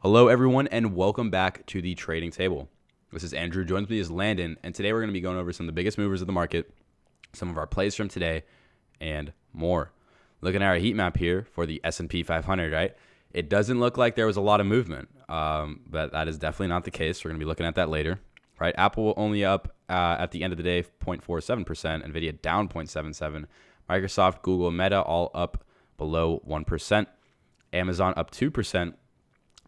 Hello, everyone, and welcome back to the Trading Table. This is Andrew. Joins me is Landon, and today we're going to be going over some of the biggest movers of the market, some of our plays from today, and more. Looking at our heat map here for the S&P 500, right? It doesn't look like there was a lot of movement, but that is definitely not the case. We're going to be looking at that later, right? Apple only up at the end of the day 0.47%, Nvidia down 0.77%, Microsoft, Google, Meta all up below 1%, Amazon up 2%.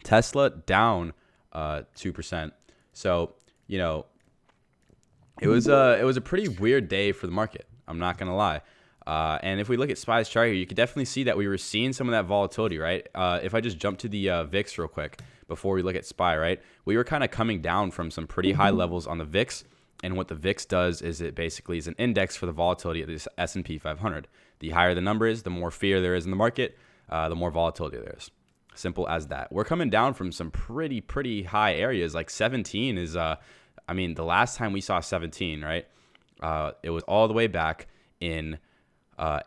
Tesla down 2%. So, it was a pretty weird day for the market. I'm not going to lie. And if we look at SPY's chart here, you could definitely see that we were seeing some of that volatility, right? If I just jump to the VIX real quick before we look at SPY, right? We were kind of coming down from some pretty high levels on the VIX. And what the VIX does is it basically is an index for the volatility of this S&P 500. The higher the number is, the more fear there is in the market, the more volatility there is. Simple as that. We're coming down from some pretty high areas. Like 17 is, the last time we saw 17, right? It was all the way back in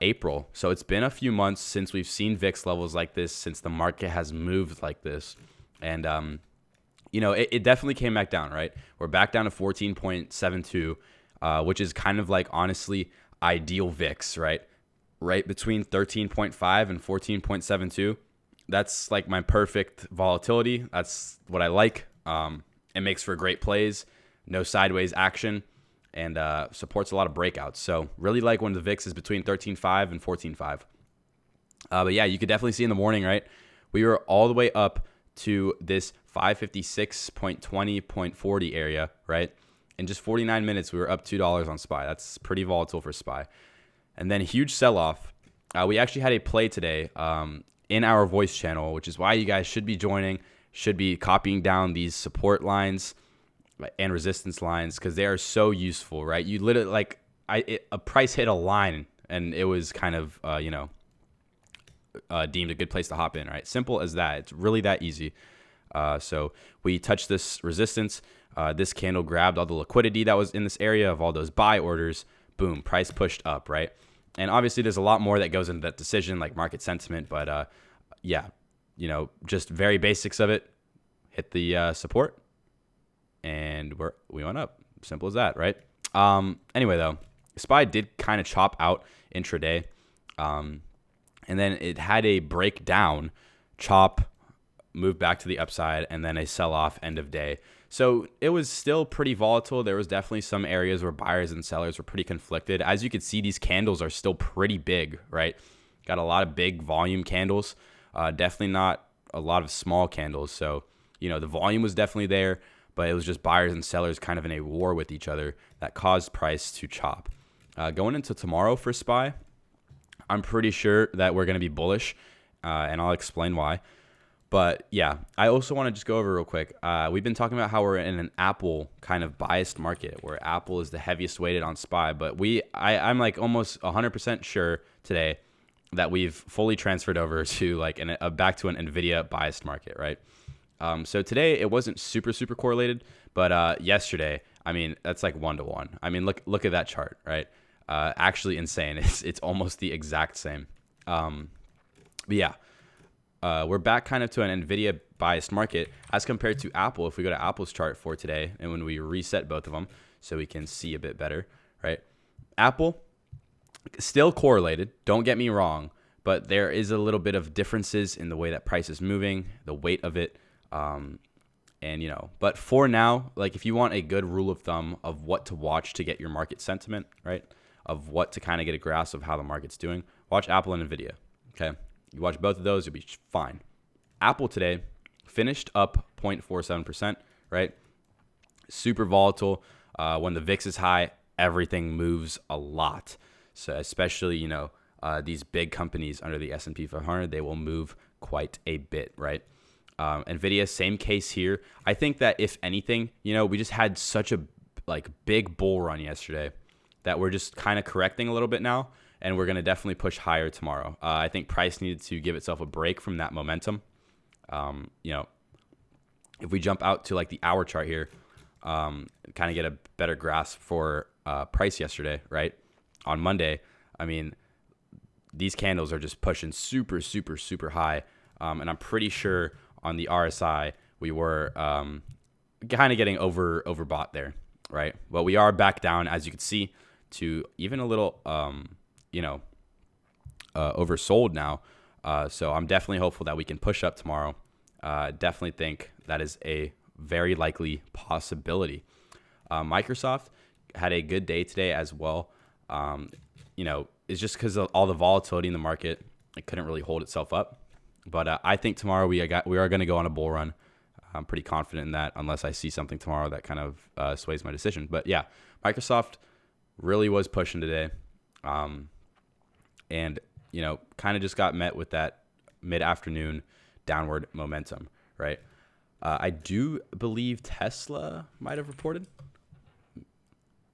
April. So it's been a few months since we've seen VIX levels like this, since the market has moved like this. And, it definitely came back down, right? We're back down to 14.72, which is kind of like, honestly, ideal VIX, right? Right between 13.5 and 14.72. That's like my perfect volatility. That's what I like. It makes for great plays, no sideways action, and supports a lot of breakouts. So really like when the VIX is between 13.5 and 14.5. But yeah, you could definitely see in the morning, right? We were all the way up to this 556.20.40 area, right? In just 49 minutes, we were up $2 on SPY. That's pretty volatile for SPY. And then huge sell-off. We actually had a play today in our voice channel, which is why you guys should be joining, should be copying down these support lines and resistance lines, because they are so useful, right? You literally, a price hit a line, and it was kind of, deemed a good place to hop in, right? Simple as that. It's really that easy. So we touched this resistance. This candle grabbed all the liquidity that was in this area of all those buy orders. Boom, price pushed up, right? And obviously there's a lot more that goes into that decision, like market sentiment. But just very basics of it. Hit the support, and we went up. Simple as that, right? Anyway, though, SPY did kind of chop out intraday. And then it had a breakdown, chop, move back to the upside, and then a sell-off end of day. So it was still pretty volatile. There was definitely some areas where buyers and sellers were pretty conflicted. As you can see, these candles are still pretty big, right? Got a lot of big volume candles. Definitely not a lot of small candles. So, the volume was definitely there, but it was just buyers and sellers kind of in a war with each other that caused price to chop. Going into tomorrow for SPY, I'm pretty sure that we're going to be bullish, and I'll explain why. But yeah, I also want to just go over real quick. We've been talking about how we're in an Apple kind of biased market where Apple is the heaviest weighted on SPY. But I'm like almost 100% sure today that we've fully transferred over to back to an Nvidia biased market, right? So today it wasn't super correlated, but yesterday, that's like 1-to-1. Look at that chart, right? Actually insane. It's almost the exact same. But yeah. We're back kind of to an Nvidia biased market as compared to Apple. If we go to Apple's chart for today, and when we reset both of them so we can see a bit better, right? Apple still correlated, don't get me wrong, but there is a little bit of differences in the way that price is moving, the weight of it. But for now, if you want a good rule of thumb of what to watch to get your market sentiment, right? Of what to kind of get a grasp of how the market's doing, watch Apple and Nvidia, okay? You watch both of those, you'll be fine. Apple today finished up 0.47%, right? Super volatile. When the VIX is high, everything moves a lot. So especially, these big companies under the S&P 500, they will move quite a bit, right? Nvidia, same case here. I think that if anything, we just had such a big bull run yesterday that we're just kind of correcting a little bit now. And we're going to definitely push higher tomorrow. I think price needed to give itself a break from that momentum. If we jump out to the hour chart here, kind of get a better grasp for price yesterday, right? On Monday, these candles are just pushing super high. And I'm pretty sure on the RSI, we were kind of getting overbought there, right? But we are back down, as you can see, to even a little, oversold now. So I'm definitely hopeful that we can push up tomorrow. Definitely think that is a very likely possibility. Microsoft had a good day today as well. It's just because of all the volatility in the market, it couldn't really hold itself up. But I think tomorrow we are going to go on a bull run. I'm pretty confident in that, unless I see something tomorrow that kind of sways my decision. But yeah, Microsoft really was pushing today, and kind of just got met with that mid-afternoon downward momentum, right? I do believe Tesla might have reported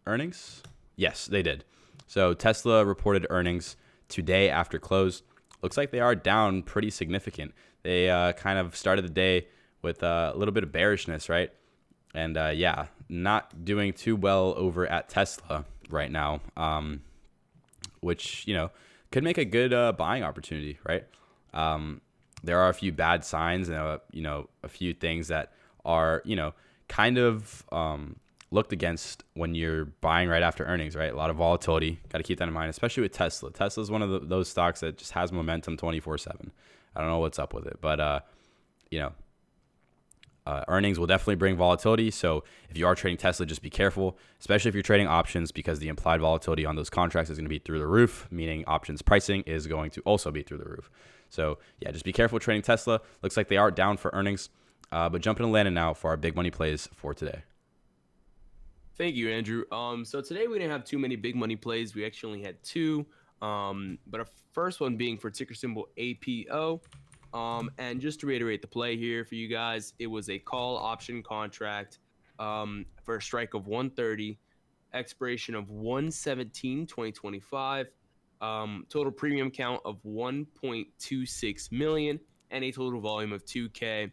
earnings. Yes, they did. So Tesla reported earnings today after close. Looks like they are down pretty significant. They kind of started the day with a little bit of bearishness, right? And not doing too well over at Tesla right now, which, could make a good buying opportunity, right? There are a few bad signs and, a few things that are, kind of looked against when you're buying right after earnings, right? A lot of volatility. Got to keep that in mind, especially with Tesla. Tesla is one of those stocks that just has momentum 24/7. I don't know what's up with it, but, earnings will definitely bring volatility. So if you are trading Tesla, just be careful, especially if you're trading options, because the implied volatility on those contracts is going to be through the roof, meaning options pricing is going to also be through the roof. So yeah, just be careful trading Tesla. Looks like they are down for earnings, but jumping to Landon now for our big money plays for today. Thank you, Andrew. So today we didn't have too many big money plays. We actually only had two. But our first one being for ticker symbol APO. And just to reiterate the play here for you guys, it was a call option contract for a strike of 130, expiration of 1/17/2025, total premium count of 1.26 million, and a total volume of 2K.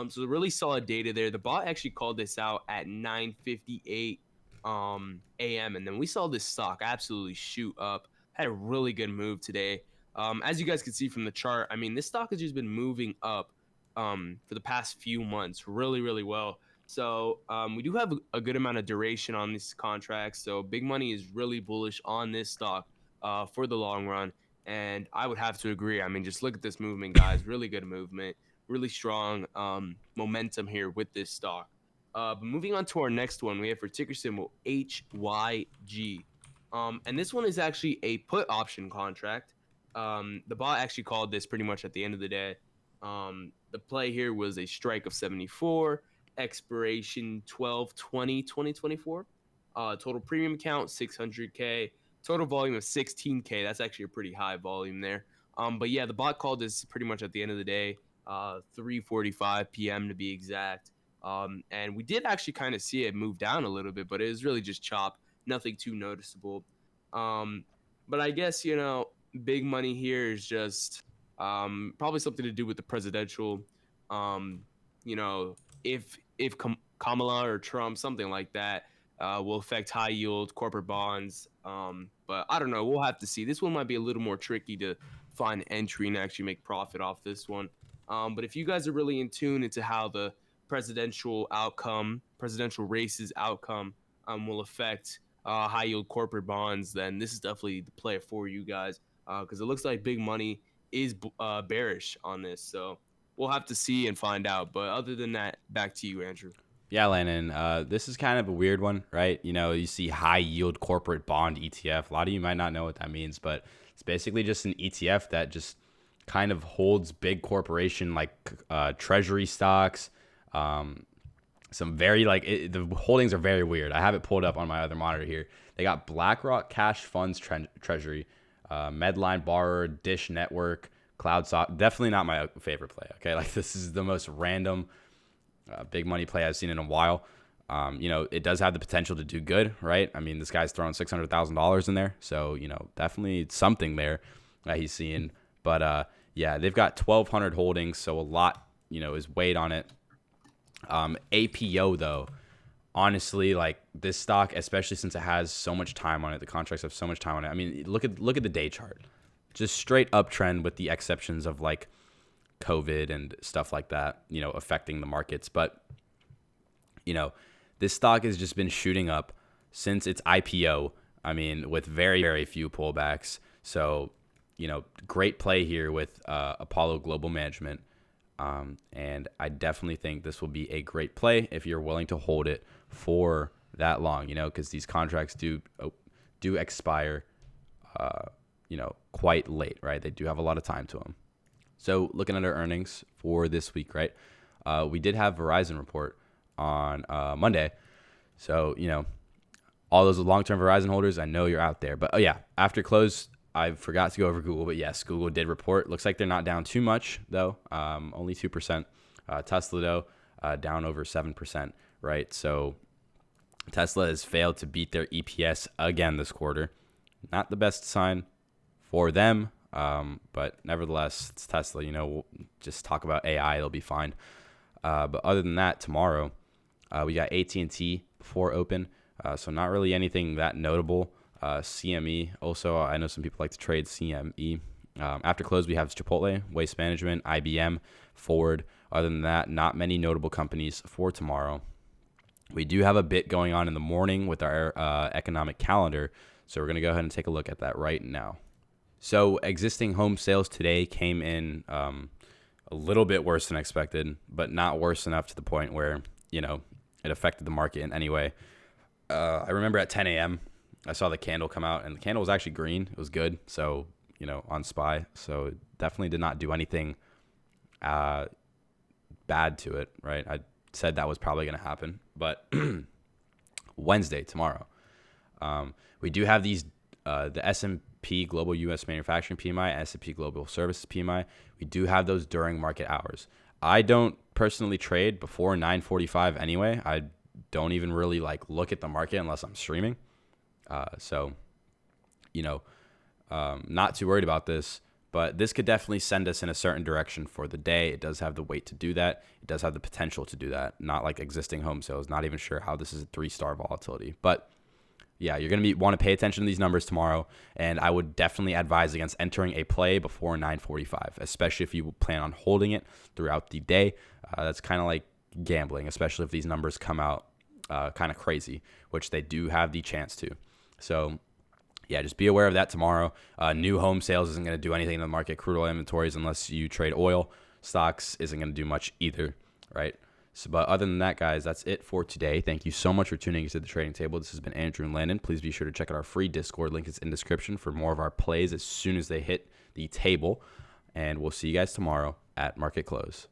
So really solid data there. The bot actually called this out at 9:58 a.m. And then we saw this stock absolutely shoot up. Had a really good move today. As you guys can see from the chart, I mean, this stock has just been moving up for the past few months really, really well. So we do have a good amount of duration on these contracts. So big money is really bullish on this stock for the long run. And I would have to agree. I mean, just look at this movement, guys. Really good movement. Really strong momentum here with this stock. But moving on to our next one, we have for ticker symbol HYG. And this one is actually a put option contract. The bot actually called this pretty much at the end of the day. The play here was a strike of 74, expiration 12/20/2024. Total premium count 600K, total volume of 16K. That's actually a pretty high volume there. But yeah, the bot called this pretty much at the end of the day, 3:45 p.m. to be exact. And we did actually kind of see it move down a little bit, but it was really just chop, nothing too noticeable. But I guess, big money here is just probably something to do with the presidential, if Kamala or Trump, something like that, will affect high yield corporate bonds. But I don't know. We'll have to see. This one might be a little more tricky to find entry and actually make profit off this one. But if you guys are really in tune into how the presidential race's outcome will affect high yield corporate bonds, then this is definitely the play for you guys, because it looks like big money is bearish on this. So we'll have to see and find out. But other than that, back to you, Andrew. Yeah, Landon, this is kind of a weird one, right? You see high yield corporate bond ETF. A lot of you might not know what that means, but it's basically just an ETF that just kind of holds big corporation like treasury stocks. Some very the holdings are very weird. I have it pulled up on my other monitor here. They got BlackRock Cash Funds Treasury, Medline Borrower, Dish Network, CloudSoft. Definitely not my favorite play. Okay, this is the most random big money play I've seen in a while. It does have the potential to do good, right? I mean, this guy's throwing $600,000 in there, so definitely something there that he's seeing. But yeah, they've got 1,200 holdings, so a lot is weighed on it. APO though, honestly, this stock, especially since it has so much time on it, the contracts have so much time on it. I mean, look at the day chart, just straight uptrend with the exceptions of COVID and stuff like that, affecting the markets. But, this stock has just been shooting up since its IPO. I mean, with very, very few pullbacks. So, great play here with Apollo Global Management. And I definitely think this will be a great play if you're willing to hold it for that long, because these contracts do expire, quite late, right? They do have a lot of time to them. So looking at our earnings for this week, right? We did have Verizon report on Monday. So, all those long-term Verizon holders, I know you're out there. But after close, I forgot to go over Google. But yes, Google did report. Looks like they're not down too much, though. Only 2%. Tesla, though, down over 7%, right? So Tesla has failed to beat their EPS again this quarter. Not the best sign for them. But nevertheless, it's Tesla. We'll just talk about AI. It'll be fine. But other than that, tomorrow we got AT&T before open. So not really anything that notable. CME also, I know some people like to trade CME. After close, we have Chipotle, Waste Management, IBM, Ford. Other than that, not many notable companies for tomorrow. We do have a bit going on in the morning with our economic calendar. So we're going to go ahead and take a look at that right now. So existing home sales today came in a little bit worse than expected, but not worse enough to the point where, it affected the market in any way. I remember at 10 a.m., I saw the candle come out, and the candle was actually green. It was good. So, on SPY. So it definitely did not do anything bad to it, right? I said that was probably going to happen. But Wednesday, tomorrow, we do have these the S&P Global U.S. Manufacturing PMI, S&P Global Services PMI. We do have those during market hours. I don't personally trade before 9:45 anyway. I don't even really look at the market unless I'm streaming. So, not too worried about this, but this could definitely send us in a certain direction for the day. It does have the weight to do that. It does have the potential to do that. Not like existing home sales. Not even sure how this is a 3-star volatility, but yeah, you're going to want to pay attention to these numbers tomorrow, and I would definitely advise against entering a play before 9:45, especially if you plan on holding it throughout the day. That's kind of like gambling, especially if these numbers come out kind of crazy, which they do have the chance to. So, yeah, just be aware of that tomorrow. New home sales isn't going to do anything in the market. Crude oil inventories, unless you trade oil stocks, isn't going to do much either, right? So, but other than that, guys, that's it for today. Thank you so much for tuning into the Trading Table. This has been Andrew and Landon. Please be sure to check out our free Discord. Link is in description for more of our plays as soon as they hit the table. And we'll see you guys tomorrow at market close.